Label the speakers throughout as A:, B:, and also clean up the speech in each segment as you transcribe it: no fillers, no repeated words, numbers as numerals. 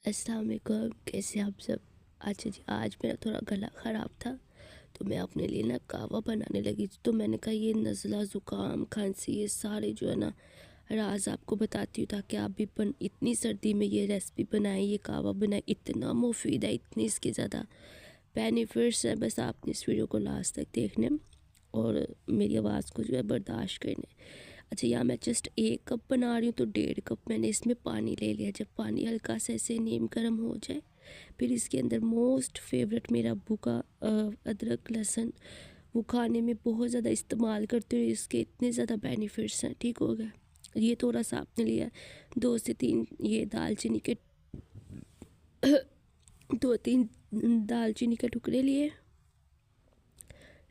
A: अस्सलाम वालेकुम, कैसे आप सब। अच्छा जी, आज मेरा थोड़ा गला ख़राब था तो मैं अपने लिए ना कहवा बनाने लगी। तो मैंने कहा ये नज़ला ज़ुकाम खांसी ये सारे जो है ना राज आपको बताती हूँ, ताकि आप भी इतनी सर्दी में ये रेसिपी बनाएं, ये कहवा बनाएं। इतना मुफीद है, इतनी इसके ज़्यादा बेनिफिट्स हैं। बस आपने इस वीडियो को लास्ट तक देखने और मेरी आवाज़ को जो है बर्दाश्त करने। अच्छा, यहाँ मैं जस्ट 1 कप बना रही हूँ तो 1.5 कप मैंने इसमें पानी ले लिया। जब पानी हल्का सा ऐसे नीम गर्म हो जाए, फिर इसके अंदर मोस्ट फेवरेट मेरा अब्बू का अदरक लहसुन, वो खाने में बहुत ज़्यादा इस्तेमाल करते हुए इसके इतने ज़्यादा बेनिफिट्स हैं। ठीक हो गया। ये थोड़ा सा आपने लिया 2 से 3 ये दालचीनी के 2-3 दालचीनी के टुकड़े लिए।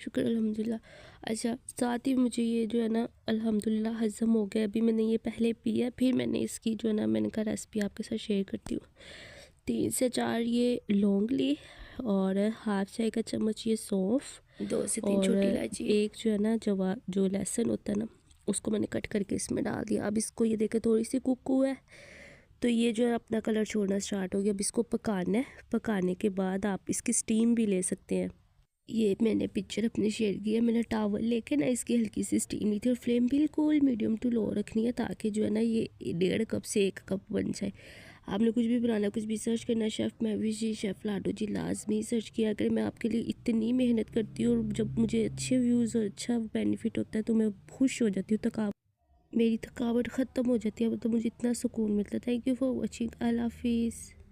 A: शुक्र अल्हम्दुलिल्लाह। अच्छा, साथ ही मुझे ये जो है ना अल्हम्दुलिल्लाह हज़म हो गया। अभी मैंने ये पहले पिया, फिर मैंने इसकी जो है ना मैंने कहा रेसिपी आपके साथ शेयर करती हूँ। 3 से 4 ये लौंग ली और हाफ चाय का चम्मच ये सौंफ, 2 से 3
B: और
A: छोटी इलायची,
B: एक जो है ना जो लहसुन होता है ना, उसको मैंने कट करके इसमें डाल दिया। अब इसको ये देखे थोड़ी सी कुक हुआ है तो ये जो है अपना कलर छोड़ना स्टार्ट हो गया। अब इसको पकाना है। पकाने के बाद आप इसकी स्टीम भी ले सकते हैं। ये मैंने पिक्चर अपनी शेयर की है। मैंने टावल लेके ना इसकी हल्की सी स्टीम ली थी और फ्लेम बिल्कुल मीडियम टू लो रखनी है, ताकि जो है ना ये 1.5 कप से 1 कप बन जाए। आपने कुछ भी बनाना, कुछ भी सर्च करना, शेफ़ महवी जी, शेफ़ लाडो जी, लाजमी सर्च किया अगर। मैं आपके लिए इतनी मेहनत करती हूँ और जब मुझे अच्छे व्यूज़ और अच्छा बेनिफिट होता है तो मैं खुश हो जाती हूँ। मेरी थकावट ख़त्म हो जाती है तो मुझे इतना सुकून मिलता है। Thank you for watching. अल्लाह हाफिज़।